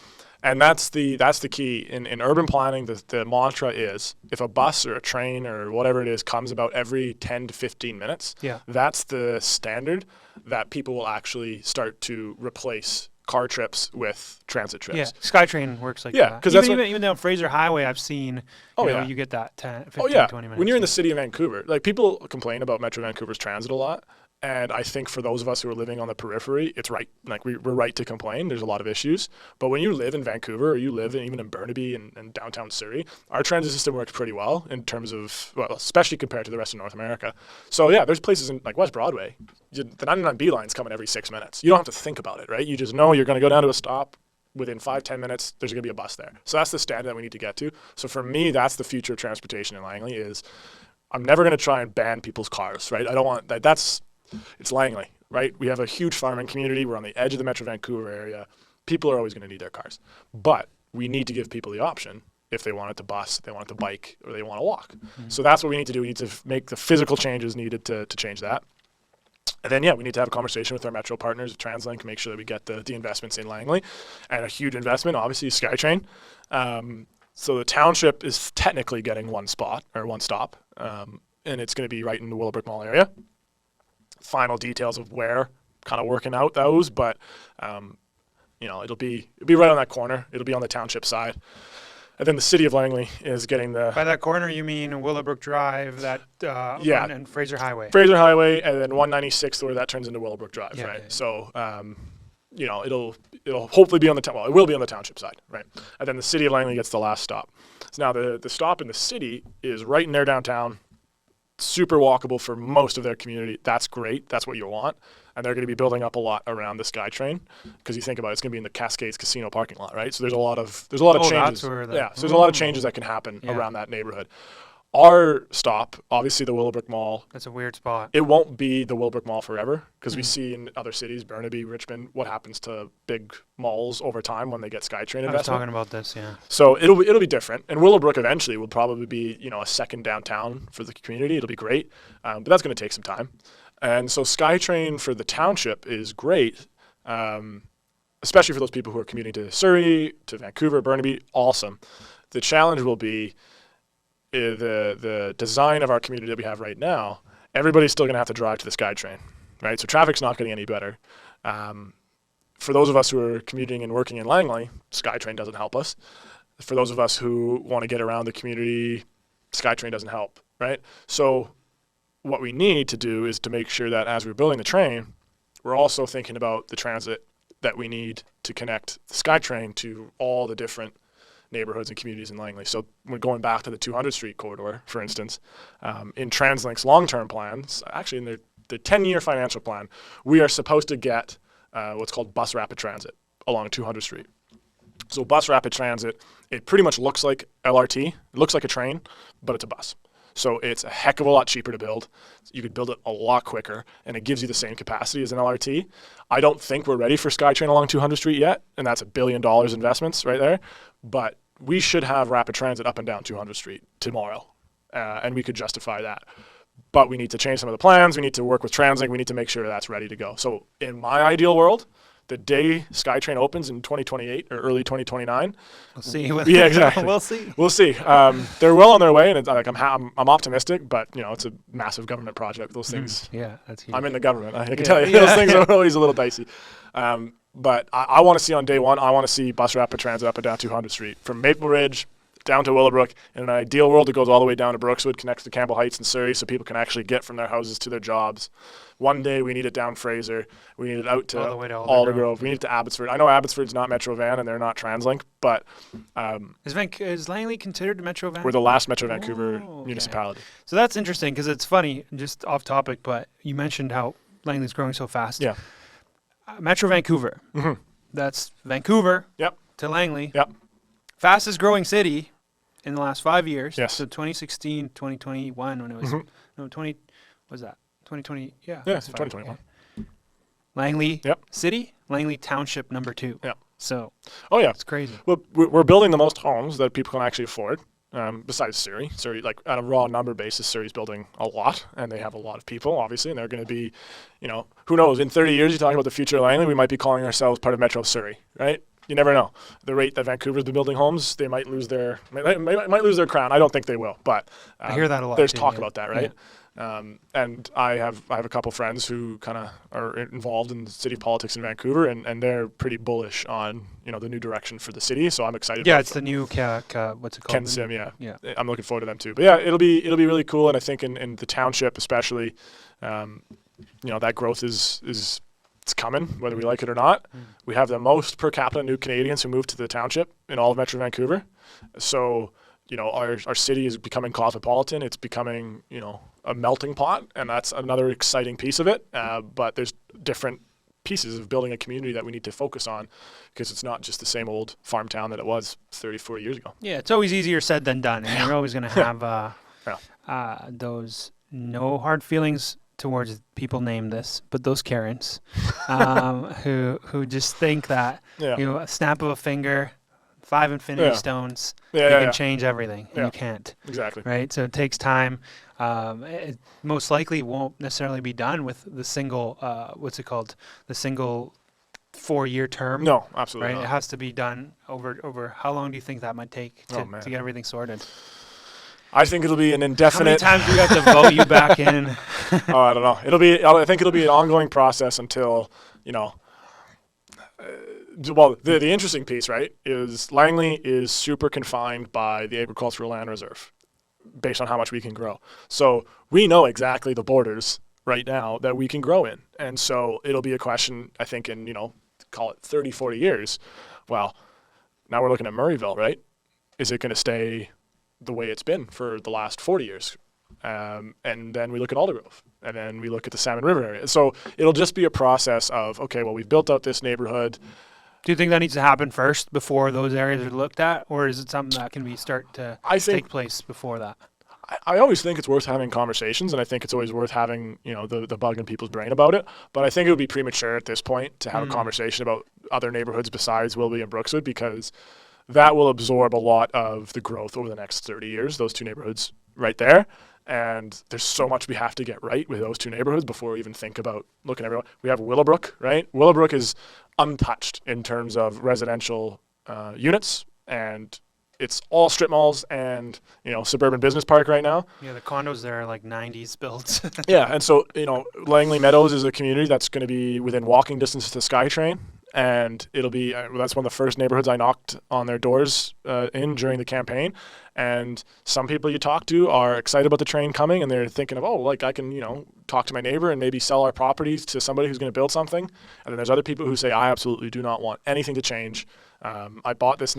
S2: And that's the key. In urban planning, the mantra is, if a bus or a train or whatever it is comes about every 10 to 15 minutes, that's the standard that people will actually start to replace car trips with transit trips.
S1: Yeah, SkyTrain works like that.
S2: Yeah, because
S1: even down Fraser Highway, I've seen, you get that 10, 15, 20 minutes.
S2: When you're in the city of Vancouver, people complain about Metro Vancouver's transit a lot. And I think for those of us who are living on the periphery, it's right. We're right to complain. There's a lot of issues. But when you live in Vancouver, or you live even in Burnaby and downtown Surrey, our transit system works pretty well in terms of, especially compared to the rest of North America. So yeah, there's places in West Broadway, the 99B line's coming every 6 minutes. You don't have to think about it, right? You just know you're going to go down to a stop. Within 5-10 minutes, there's going to be a bus there. So that's the standard that we need to get to. So for me, that's the future of transportation in Langley is, I'm never going to try and ban people's cars, right? I don't want that. It's Langley, right? We have a huge farming community. We're on the edge of the Metro Vancouver area. People are always going to need their cars. But we need to give people the option if they want it to bus, they want it to bike, or they want to walk. So that's what we need to do. We need to make the physical changes needed to change that. And then, we need to have a conversation with our Metro partners, TransLink, make sure that we get the investments in Langley. And a huge investment, obviously, is SkyTrain. So the township is technically getting one stop, and it's going to be right in the Willowbrook Mall area. Final details of where, kind of working out those, but it'll be right on that corner. It'll be on the township side, and then the city of Langley is getting the. By
S1: that corner, you mean Willowbrook Drive, and Fraser Highway.
S2: Fraser Highway, and then 196th, where that turns into Willowbrook Drive, right? Yeah. So, it'll hopefully be on it will be on the township side, right? And then the city of Langley gets the last stop. So now the stop in the city is right in their downtown. Super walkable for most of their community. That's great. That's what you want. And they're going to be building up a lot around the SkyTrain, because you think about it, it's going to be in the 𝐿𝐴𝐴𝐺 casino parking lot, right? So there's a lot of changes. So there's a lot of changes that can happen around that neighborhood. Our stop, obviously the Willowbrook Mall.
S1: That's a weird spot.
S2: It won't be the Willowbrook Mall forever, because we see in other cities, Burnaby, Richmond, what happens to big malls over time when they get SkyTrain investment.
S1: I was talking about this, yeah.
S2: So it'll be different. And Willowbrook eventually will probably be, a second downtown for the community. It'll be great. But that's going to take some time. And so SkyTrain for the township is great, especially for those people who are commuting to Surrey, to Vancouver, Burnaby. Awesome. The challenge will be the design of our community that we have right now. Everybody's still going to have to drive to the SkyTrain, right? So traffic's not getting any better. For those of us who are commuting and working in Langley, SkyTrain doesn't help us. For those of us who want to get around the community, SkyTrain doesn't help, right? So what we need to do is to make sure that as we're building the train, we're also thinking about the transit that we need to connect the SkyTrain to all the different neighborhoods and communities in Langley. So we're going back to the 200th Street corridor, for instance. In TransLink's long-term plans, actually in the 10-year financial plan, we are supposed to get what's called bus rapid transit along 200th Street. So bus rapid transit, it pretty much looks like LRT. It looks like a train, but it's a bus. So it's a heck of a lot cheaper to build. You could build it a lot quicker, and it gives you the same capacity as an LRT. I don't think we're ready for SkyTrain along 200 Street yet, and that's $1 billion investments right there. But we should have rapid transit up and down 200 Street tomorrow, and we could justify that. But we need to change some of the plans. We need to work with TransLink. We need to make sure that's ready to go. So in my ideal world, the day SkyTrain opens in 2028 or early 2029.
S1: We'll see.
S2: Yeah, exactly.
S1: We'll see.
S2: We'll see. They're well on their way, and it's like I'm optimistic, but it's a massive government project. Those things.
S1: Yeah, that's huge.
S2: I'm in the government. I can tell you, those things are always a little dicey. But I want to see on day one. I want to see bus rapid transit up and down 200 Street from Maple Ridge down to Willowbrook. In an ideal world, it goes all the way down to Brookswood, connects to Campbell Heights and Surrey, so people can actually get from their houses to their jobs. One day we need it down Fraser. We need it out to
S1: all the way to
S2: Aldergrove. We need it to Abbotsford. I know Abbotsford's not Metro Van and they're not TransLink, but
S1: is Langley considered Metro Van?
S2: we're the last Metro Vancouver municipality.
S1: So that's interesting because it's funny, just off topic, but you mentioned how Langley's growing so fast.
S2: Yeah.
S1: Metro Vancouver.
S2: Mm-hmm.
S1: That's Vancouver
S2: Yep.
S1: to Langley.
S2: Yep.
S1: Fastest growing city in the last 5 years.
S2: Yes.
S1: So 2016, 2021, when it was, no, 20, what was that? 2020, yeah.
S2: Yeah,
S1: that's
S2: 2021.
S1: Yeah. Langley
S2: Yep.
S1: City, Langley Township number 2.
S2: Yeah.
S1: So
S2: Oh, yeah.
S1: it's crazy.
S2: Well, we're building the most homes that people can actually afford, besides Surrey. Surrey, like on a raw number basis, Surrey's building a lot, and they have a lot of people, obviously, and they're going to be, who knows, in 30 years, you're talking about the future of Langley, we might be calling ourselves part of Metro Surrey, right? You never know. The rate that Vancouver's been building homes, they might lose their might lose their crown. I don't think they will, but
S1: I hear that a lot.
S2: There's
S1: too,
S2: talk
S1: yeah.
S2: about that, right? Yeah. And I have a couple friends who kind of are involved in city politics in Vancouver, and they're pretty bullish on the new direction for the city. So I'm excited.
S1: Yeah,
S2: about
S1: it's the new what's it called?
S2: 𝐄𝐦𝐚,
S1: Yeah.
S2: I'm looking forward to them too. But yeah, it'll be really cool, and I think in the township especially, that growth is it's coming, whether we like it or not. We have the most per capita new Canadians who moved to the township in all of Metro Vancouver. So, our city is becoming cosmopolitan. It's becoming, a melting pot, and that's another exciting piece of it. But there's different pieces of building a community that we need to focus on because it's not just the same old farm town that it was 30, 40 years ago.
S1: Yeah, it's always easier said than done. And you're always going to have those no hard feelings towards people named this, but those Karens who just think that a snap of a finger, 5 infinity stones, you can change everything, and you can't.
S2: Exactly.
S1: Right? So it takes time. It most likely won't necessarily be done with the single, the single 4-year term.
S2: No, absolutely
S1: right?
S2: not.
S1: It has to be done over how long do you think that might take to get everything sorted?
S2: I think it'll be an indefinite.
S1: How many times do we have to vote you back in?
S2: I don't know. I think it'll be an ongoing process until, well, the interesting piece, right, is Langley is super confined by the agricultural land reserve based on how much we can grow. So we know exactly the borders right now that we can grow in. And so it'll be a question, I think, in, call it 30, 40 years. Well, now we're looking at Murrayville, right? Is it going to stay the way it's been for the last 40 years? And then we look at Aldergrove, and then we look at the Salmon River area. So it'll just be a process of, okay, well, we've built out this neighborhood.
S1: Do you think that needs to happen first before those areas are looked at, or is it something that can take place before that?
S2: I always think it's worth having conversations, and I think it's always worth having, the bug in people's brain about it. But I think it would be premature at this point to have a conversation about other neighborhoods besides Willoughby and Brookswood, because that will absorb a lot of the growth over the next 30 years, those two neighborhoods right there. And there's so much we have to get right with those two neighborhoods before we even think about looking at everyone. We have Willowbrook, right? Willowbrook is untouched in terms of residential units, and it's all strip malls and, suburban business park right now.
S1: Yeah, the condos there are like 90s built.
S2: Yeah, and so, Langley Meadows is a community that's going to be within walking distance to SkyTrain. And it'll be that's one of the first neighborhoods I knocked on their doors in during the campaign. And some people you talk to are excited about the train coming, and they're thinking of, I can, talk to my neighbor and maybe sell our properties to somebody who's going to build something. And then there's other people who say, I absolutely do not want anything to change. I bought this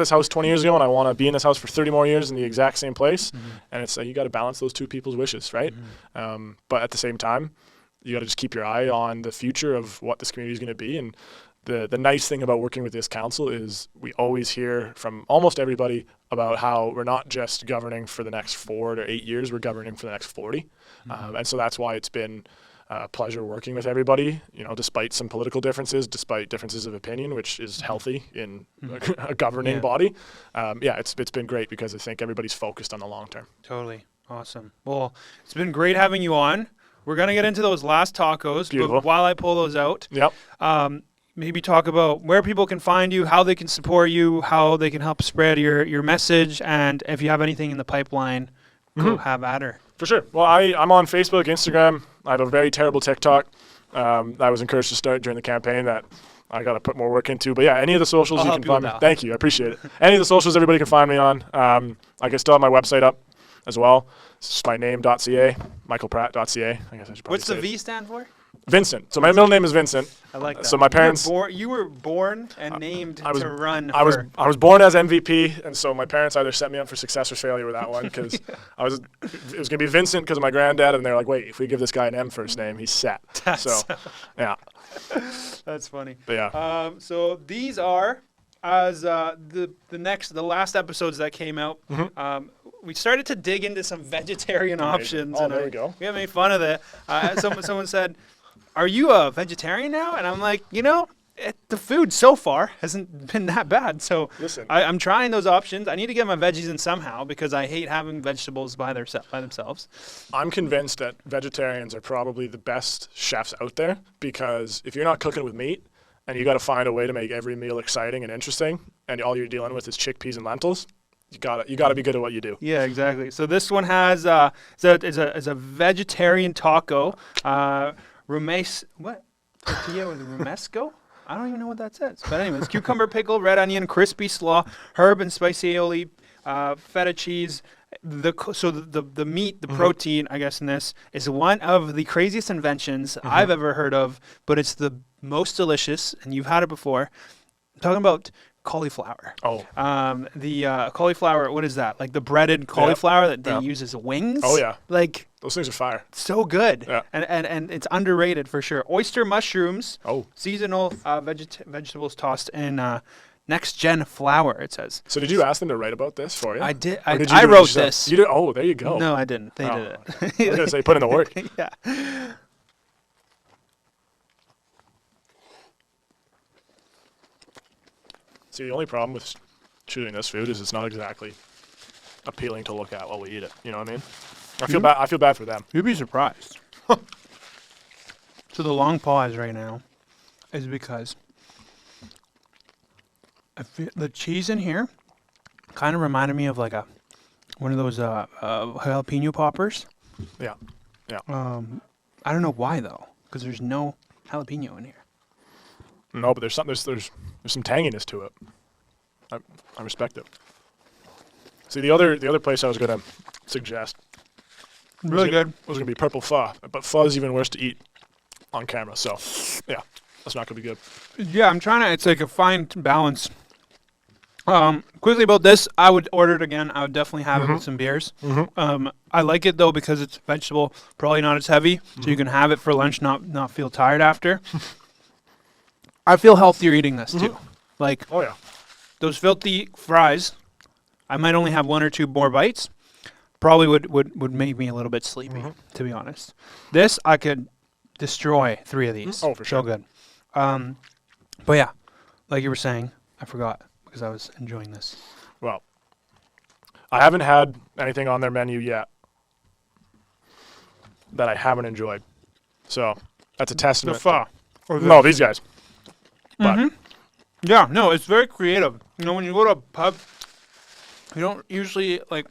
S2: house 20 years ago, and I want to be in this house for 30 more years in the exact same place. Mm-hmm. And it's you got to balance those two people's wishes, right? Mm-hmm. But at the same time, you got to just keep your eye on the future of what this community is going to be. And the nice thing about working with this council is we always hear from almost everybody about how we're not just governing for the next 4 to 8 years, we're governing for the next 40. And so that's why it's been a pleasure working with everybody, despite some political differences, despite differences of opinion, which is healthy in a governing body. It's been great because I think everybody's focused on the long term.
S1: Totally. Awesome. Well, it's been great having you on. We're going to get into those last tacos, but while I pull those out, maybe talk about where people can find you, how they can support you, how they can help spread your message, and if you have anything in the pipeline, go have at her.
S2: For sure. Well, I'm on Facebook, Instagram. I have a very terrible TikTok. I was encouraged to start during the campaign that I got to put more work into. But yeah, any of the socials you can find me. Thank you. I appreciate it. Any of the socials everybody can find me on. I can still have my website up as well. It's just my name.ca, michaelpratt.ca. I guess I should probably
S1: What's the V stand for?
S2: Vincent. So my middle name is Vincent.
S1: I like that.
S2: So my parents.
S1: You were born and named to run.
S2: I was born as MVP, and so my parents either set me up for success or failure with that one because it was gonna be Vincent because of my granddad, and they're like, wait, if we give this guy an M first name, he's set. Yeah.
S1: That's funny.
S2: But yeah.
S1: So these are as the last episodes that came out. We started to dig into some vegetarian options.
S2: Oh, there we go.
S1: We haven't made fun of it. Someone said, "Are you a vegetarian now?" And I'm like, the food so far hasn't been that bad. So
S2: listen,
S1: I'm trying those options. I need to get my veggies in somehow because I hate having vegetables by themselves.
S2: I'm convinced that vegetarians are probably the best chefs out there because if you're not cooking with meat and you got to find a way to make every meal exciting and interesting, and all you're dealing with is chickpeas and lentils, you gotta be good at what you do.
S1: Yeah, exactly. So this one has is a vegetarian taco, tortilla with romesco. I don't even know what that says. But anyways, cucumber pickle, red onion, crispy slaw, herb and spicy aioli, feta cheese. The meat, the protein, I guess in this is one of the craziest inventions I've ever heard of, but it's the most delicious, and you've had it before. I'm talking about cauliflower.
S2: Oh.
S1: The cauliflower, what is that? Like the breaded cauliflower that they use as wings?
S2: Oh, yeah.
S1: Like
S2: those things are fire.
S1: So good.
S2: Yeah.
S1: And it's underrated for sure. Oyster mushrooms.
S2: Oh.
S1: Seasonal vegetables tossed in next gen flour, it says.
S2: So did you ask them to write about this for you?
S1: I did.
S2: I
S1: wrote this.
S2: You did? Oh, there you go.
S1: No, I didn't. They did it.
S2: I was going to say, put in the work.
S1: Yeah.
S2: See, the only problem with choosing this food is it's not exactly appealing to look at while we eat it. You know what I mean? I feel bad for them.
S1: You'd be surprised. So the long pause right now is because the cheese in here kind of reminded me of like one of those jalapeno poppers.
S2: Yeah. Yeah.
S1: I don't know why though, because there's no jalapeno in here.
S2: No, but there's some tanginess to it. I respect it. See, the other place I was gonna suggest
S1: really good
S2: was gonna be purple pho, but pho is even worse to eat on camera. So, yeah, that's not gonna be good.
S1: Yeah, I'm trying to. It's like a fine balance. Quickly about this, I would order it again. I would definitely have it with some beers. I like it though because it's vegetable, probably not as heavy, so you can have it for lunch, not feel tired after. I feel healthier eating this too. Like,
S2: oh yeah,
S1: those filthy fries, I might only have 1 or 2 more bites. Probably would make me a little bit sleepy, to be honest. This, I could destroy 3 of these.
S2: Oh, for sure.
S1: So good. But yeah, like you were saying, I forgot because I was enjoying this.
S2: Well, I haven't had anything on their menu yet that I haven't enjoyed. So that's a testament.
S1: The pho.
S2: No, these guys. But
S1: yeah, no, it's very creative. You know, when you go to a pub, you don't usually, like,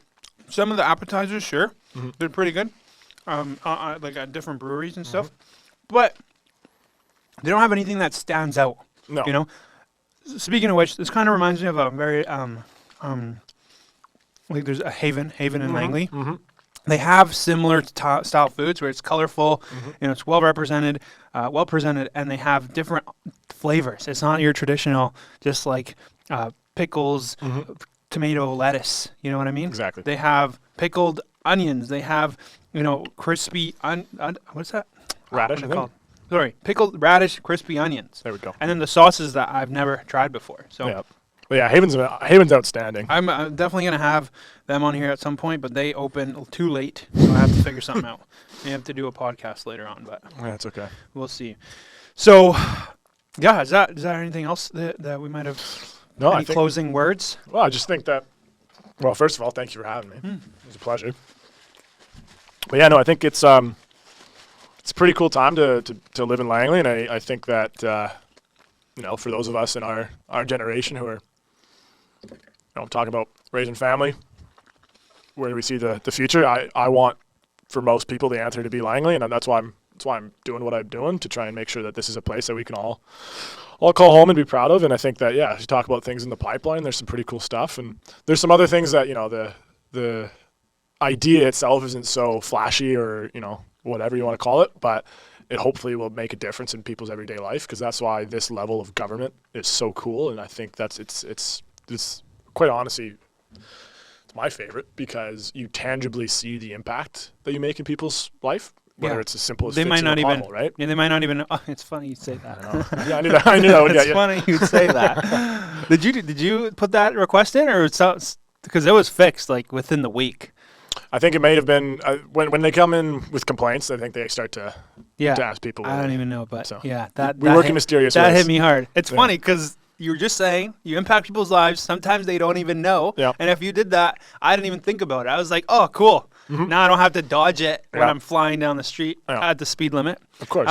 S1: some of the appetizers, sure, they're pretty good, like at different breweries and stuff, but they don't have anything that stands out.
S2: No.
S1: You know? Speaking of which, this kind of reminds me of a very, like there's a Haven in Langley. They have similar style foods where it's colorful, it's well represented, and they have different flavors. It's not your traditional, just like pickles, tomato, lettuce. You know what I mean?
S2: Exactly.
S1: They have pickled onions. They have, crispy what's that?
S2: Radish.
S1: What are they called? pickled radish, crispy onions.
S2: There we go.
S1: And then the sauces that I've never tried before. So
S2: Yeah. But yeah, Haven's outstanding.
S1: I'm definitely going to have them on here at some point, but they open too late, so I have to figure something out. May have to do a podcast later on, but
S2: Yeah, it's okay.
S1: we'll see. So, yeah, is that anything else that we might have?
S2: No,
S1: Any closing words?
S2: Well, I just think that. Well, first of all, thank you for having me. It was a pleasure. But yeah, no, I think it's a pretty cool time to live in Langley, and I think that for those of us in our generation who are talking about raising family, where do we see the future? I want for most people the answer to be Langley, and that's why I'm doing what I'm doing, to try and make sure that this is a place that we can all call home and be proud of. And I think that as you talk about things in the pipeline, there's some pretty cool stuff, and there's some other things that the idea itself isn't so flashy or whatever you want to call it, but it hopefully will make a difference in people's everyday life, because that's why this level of government is so cool. And I think that's it's quite honestly, it's my favorite, because you tangibly see the impact that you make in people's life, whether it's as simple as
S1: they might not even,
S2: right?
S1: Yeah, they might not even. Oh, it's funny you say that.
S2: Yeah, I knew that would get you.
S1: It's funny you'd say that. Did you put that request in, or because it was fixed like within the week?
S2: I think it may have been when they come in with complaints. I think they start to ask people.
S1: I don't even know, but
S2: so
S1: we
S2: work in mysterious ways.
S1: That hit me hard. It's funny because you were just saying you impact people's lives. Sometimes they don't even know.
S2: Yeah.
S1: And if you did that, I didn't even think about it. I was like, oh, cool. Mm-hmm. Now I don't have to dodge it when I'm flying down the street at the speed limit.
S2: Of course.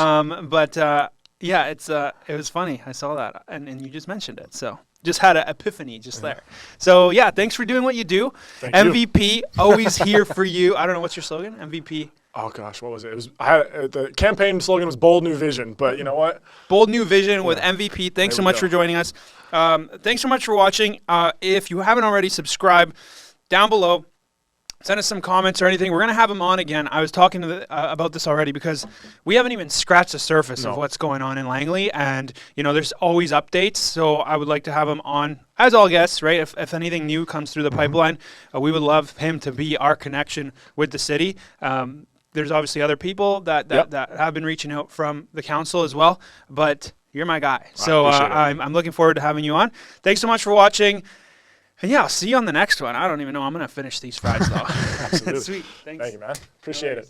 S1: It was funny. I saw that, and you just mentioned it. So just had an epiphany just there. So yeah, thanks for doing what you do.
S2: Thank
S1: MVP,
S2: you.
S1: always here for you. I don't know, what's your slogan? MVP.
S2: Oh gosh, what was it? It was the campaign slogan was Bold New Vision, but you know what?
S1: Bold New Vision with MVP. Thanks so much for joining us. Thanks so much for watching. If you haven't already, subscribe down below. Send us some comments or anything. We're going to have him on again. I was talking about this already, because we haven't even scratched the surface of what's going on in Langley. And, there's always updates. So I would like to have him on as all guests, right? If anything new comes through the pipeline, we would love him to be our connection with the city. There's obviously other people that have been reaching out from the council as well. But you're my guy. So I'm looking forward to having you on. Thanks so much for watching. And yeah, I'll see you on the next one. I don't even know. I'm going to finish these fries, though.
S2: Absolutely.
S1: Sweet. Thanks.
S2: Thank you, man. Appreciate it.